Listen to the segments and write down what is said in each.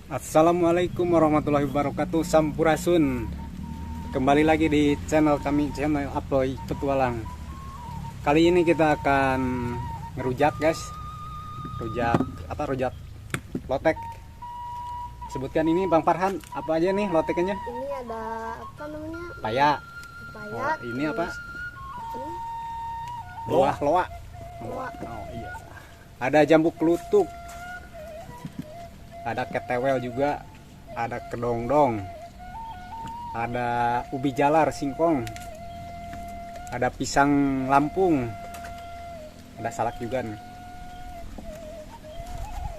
Assalamualaikum warahmatullahi wabarakatuh. Sampurasun. Kembali lagi di channel kami, channel Aploy Petualang. Kali ini kita akan ngerujak, guys. Rujak lotek. Sebutkan ini Bang Farhan, apa aja nih lotekannya? Ini ada apa namanya? Paya. Paya. Oh, ini apa? Ini Loa. loa. Oh iya. Ada jambu kelutuk. Ada ketewel juga, ada kedongdong, ada ubi jalar singkong, ada pisang Lampung, ada salak juga nih.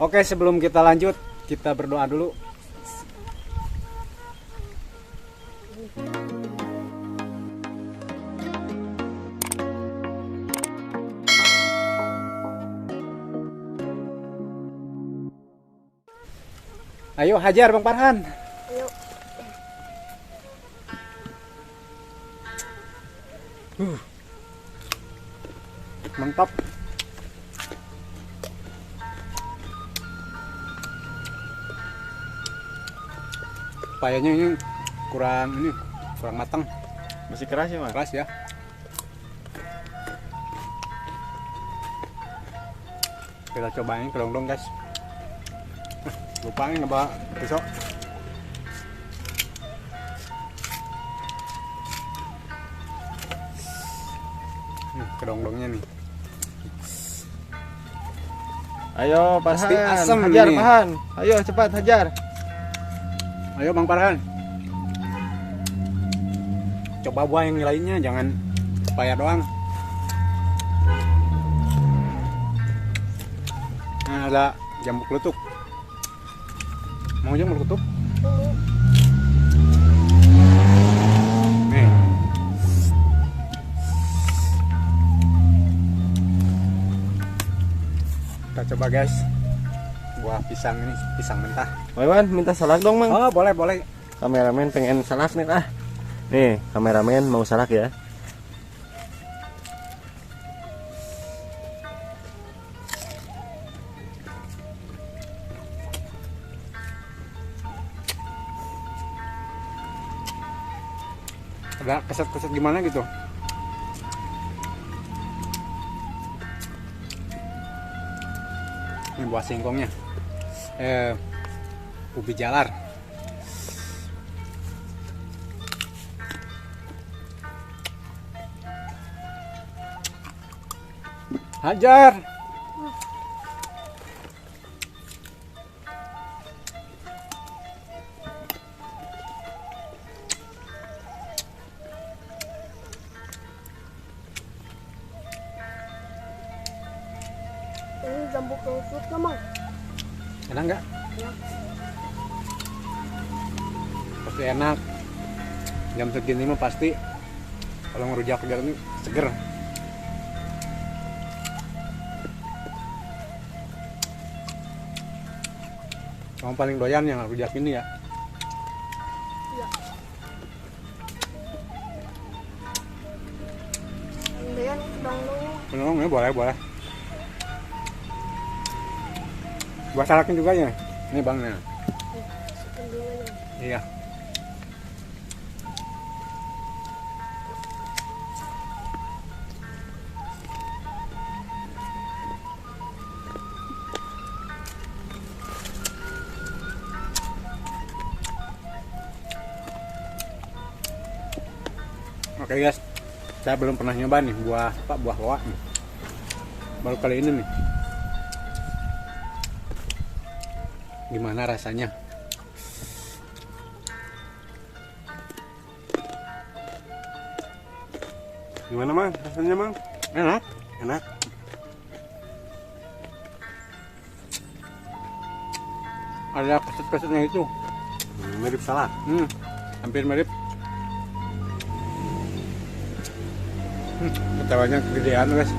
Oke, sebelum kita lanjut, kita berdoa dulu. Ayo hajar Bang Farhan. Ayo. Mantap. Payanya ini kurang matang. Masih keras ya, Mas? Keras ya. Kita cobain kedongdong, guys. Lupa ngebawa pisau. Kedongdongnya nih. Ayo, Pasti Farhan. asem Hajar, ini. Farhan. Ayo, cepat hajar. Ayo Bang Farhan. Coba buah yang lainnya, jangan paya doang. Nah, ada jambu kelutuk. Mau jambu kelutuk? Nih. Kita coba, guys. Buah pisang ini, pisang mentah. Wan, minta salak dong, Mang. Oh, boleh, boleh. Kameramen pengen salak nih, ah. Nih, kameramen mau salak ya. Ada keset-keset gimana gitu. Ini buah singkongnya. Ubi jalar. Hajar. Ini jambu kelutuk namang. Enak nggak? Ya. Pasti enak. Jam segini mah pasti kalau ngerujak ini seger. Kamu paling doyan yang rujak ini ya? Ya. Kemudian kedongdongnya. Penolong ya, boleh, boleh. Buah salaknya juga ya? Ini bangnya. Kedongdongnya. Iya. Oke guys, saya belum pernah nyoba nih buah loa nih. Baru kali ini nih. Gimana rasanya? Gimana, Mang? Rasanya, Mang? Enak, enak. Ada keset-kesetnya itu. Mirip salak. Hampir mirip. Ketawanya kegedean guys.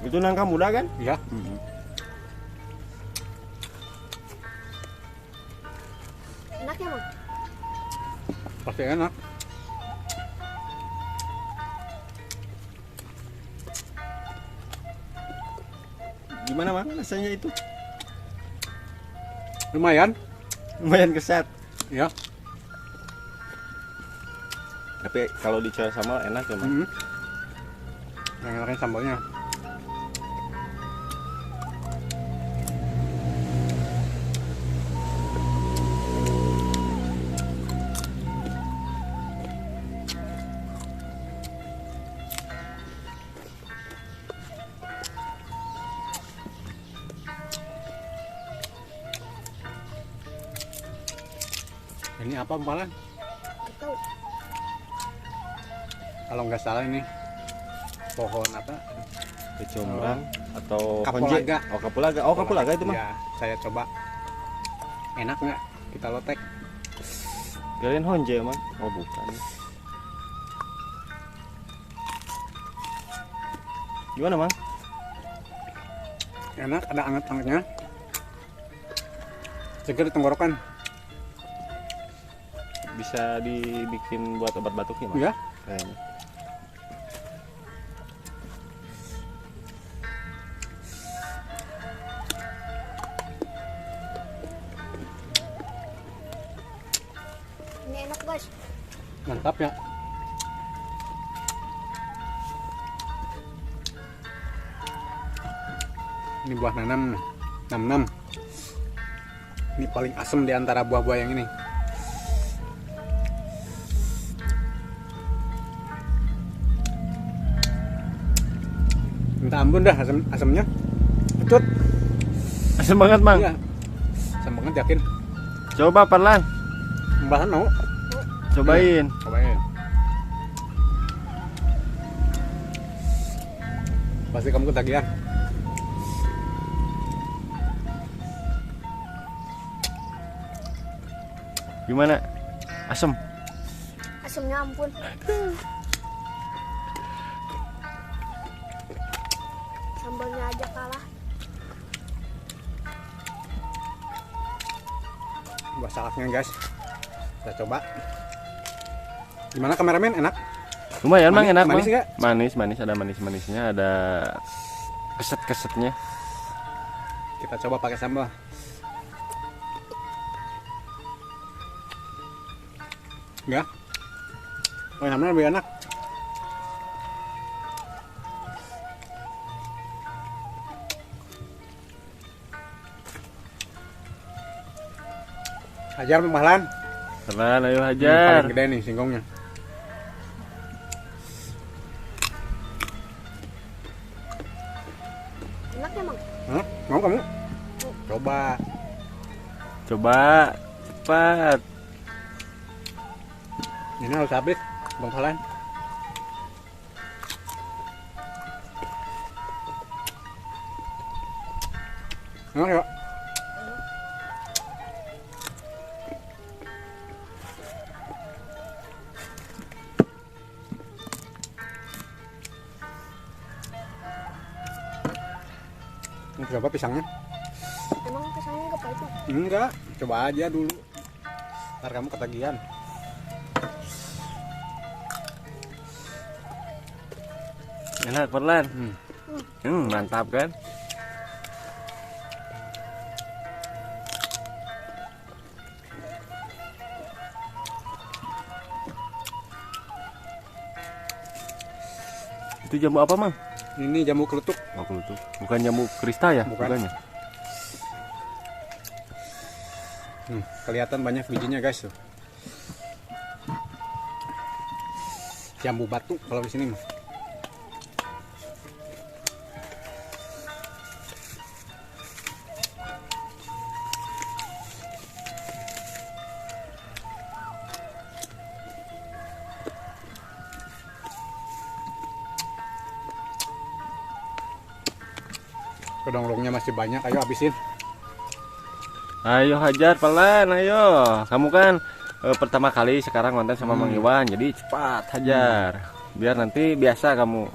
Itu nangka muda kan? Iya. Enak ya, Mang? Pasti enak. Gimana, Mang, rasanya itu? Lumayan. Lumayan kesat. Ya. Tapi kalau dicoba sambal enak ya, Mang. Yang enaknya sambalnya. Ini apa malah? Nggak tahu. Kalau nggak salah ini pohon apa? Kecombrang atau Kapulaga. honje. Oh, kapulaga. Oh, kapulaga itu mah. Ya, saya coba. Enak nggak? Kita lotek. Kirain honje, Mang. Oh, bukan. Gimana, Mang? Enak, ada anget-angetnya. Seger di tenggorokan. Bisa dibikin buat obat batuknya, Mang? Ya. Kayaknya. Ini enak guys. Mantap ya. Ini buah nanam, nam-nam. Ini paling asam di antara buah-buah yang ini. Minta ampun dah asamnya. Betul. Asam banget, Mang. Iya. Asam banget yakin. Coba Parlan. Pembahasan mau? Cobain. Cobain. Pasti kamu ketagihan. Gimana? Asam. Asamnya ampun. Sambalnya aja kalah. Buah salaknya guys. Kita coba. Gimana kameramen? Enak? Lumayan, Mang, Manis- enak, manis Mang. nggak? Manis, ada manis-manisnya, ada keset-kesetnya. Kita coba pakai sambal. Enggak? Oh, yang mana lebih enak? Hajar Mahlan. Parlan, ayo Ini hajar. paling gede nih singkongnya. Enak ya Mang? Hah? Mau kamu? Coba. Coba, cepat. Ini harus habis, Bang Falan. Enak ya? Ini berapa pisangnya? Emang pisangnya nggak pahit Mang? Enggak, coba aja dulu. Ntar kamu ketagihan. Enak, Parlan. Hmm. Mantap kan? Itu jamu apa, Mang? Ini jambu kelutuk. Oh, kelutuk. Bukan jamu krista ya? Bukan. Bukannya. Kelihatan banyak bijinya guys tuh. Jambu batu kalau di sini mah. Kedonglongnya masih banyak, ayo habisin. Ayo hajar, Parlan, ayo. Kamu kan pertama kali sekarang konten sama Mang Iwan, jadi cepat hajar. Biar nanti biasa kamu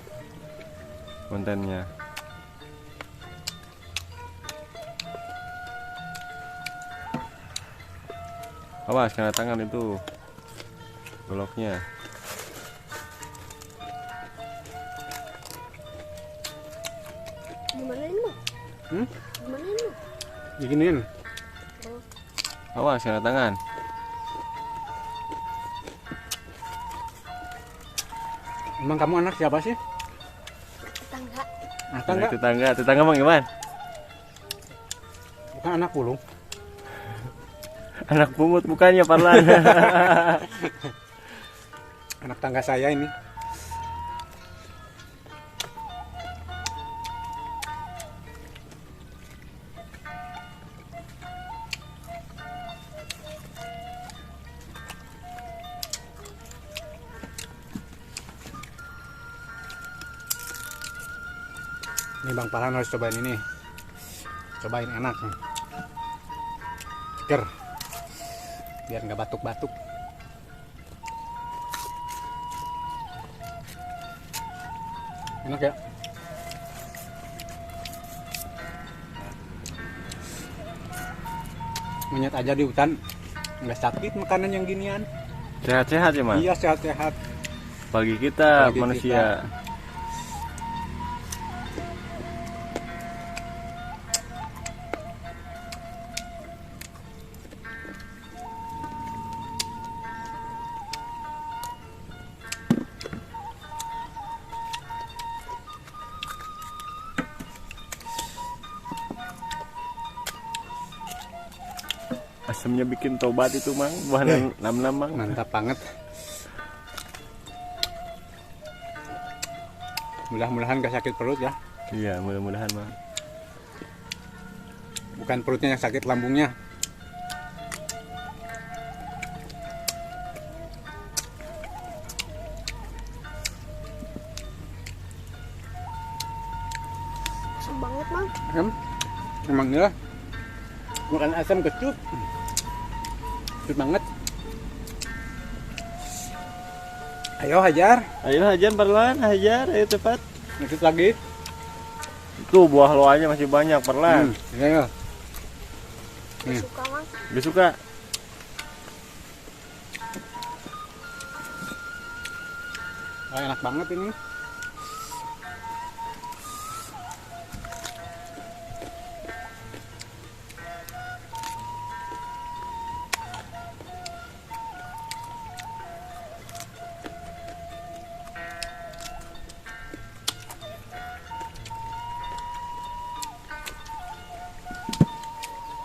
kontennya. Awas kena tangan itu goloknya. Gimana ini Mang? Hmm? Gimana ini Mang? Diginiin. Oh, Awas kena tangan. Emang kamu anak siapa sih? Tetangga. Anak Anak tangga? tetangga Mang Iwan. Bukan anak pulung. Anak pungut bukannya Parlan. Anak tangga saya ini. Ini Bang Farhan harus cobain ini. Cobain enak nih. Ger. Biar nggak batuk-batuk. Enak ya? Monyet aja di hutan nggak sakit makanan yang ginian. Sehat-sehat ya, Mang. Iya, sehat-sehat. Bagi kita Bagi manusia. Asamnya bikin tobat itu, Mang. Buah nam-nam, Mang. Mantap banget. Mudah-mudahan gak sakit perut ya. Iya, mudah-mudahan, Mang. Bukan perutnya yang sakit, lambungnya. Asam banget, Mang. Asam? Emang ya? Bukan asam kecut. Kecut banget. Ayo hajar. Ayo hajar Parlan, hajar, ayo cepat. Kecut lagi. Itu buah loanya masih banyak, Parlan. Ayo. Suka, Mang. Gak suka. Oh, enak banget ini.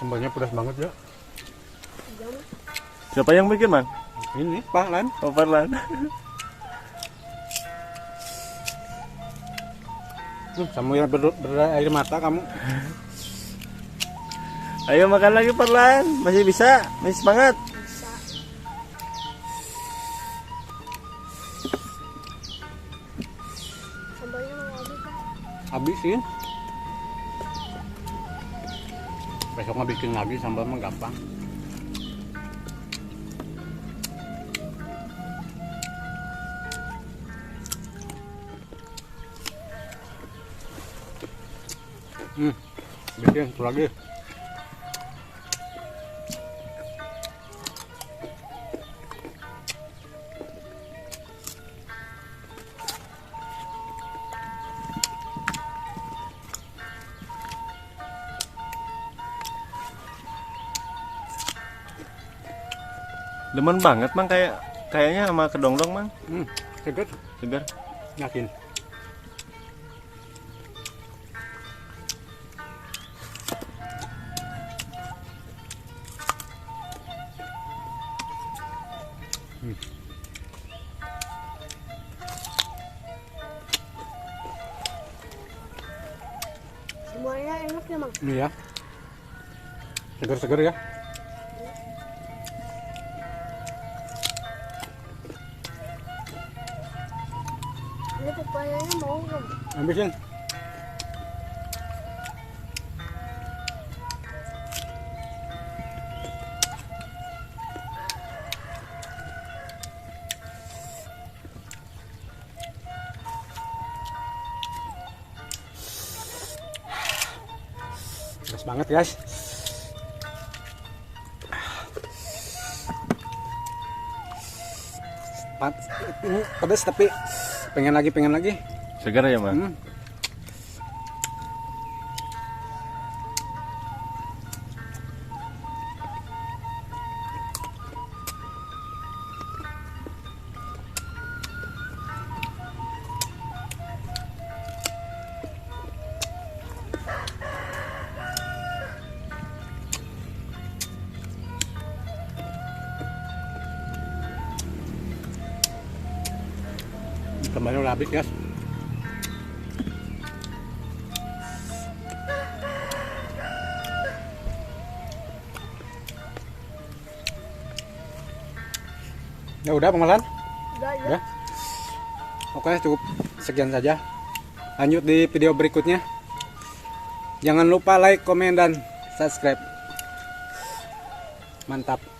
Sambalnya pedas banget ya. Iya, Mang. Siapa yang bikin, Mang? Ini Pak Lan. Oh, Parlan. Sambil berair mata kamu. Ayo makan lagi, Parlan. Masih bisa, masih semangat. Bisa. Sambalnya mau habis, Mang. Habisin. Besok nggak bikin lagi, sambal mah gampang. Bikin satu lagi. Demen banget, Mang, kayaknya sama kedong-dong, Mang. Seger, Segar. yakin. Semuanya enak ya, Mang. Iya. Seger-seger ya. Ini pepayanya mau nggak, Mang? Habisin. Pedas banget, guys. Ini pedas tapi pengen lagi. Segar ya, Mang. Kembali udah habis guys. Ya udah pengenalan. Udah. Ya. Oke, cukup sekian saja. Lanjut di video berikutnya. Jangan lupa like, komen, dan subscribe. Mantap.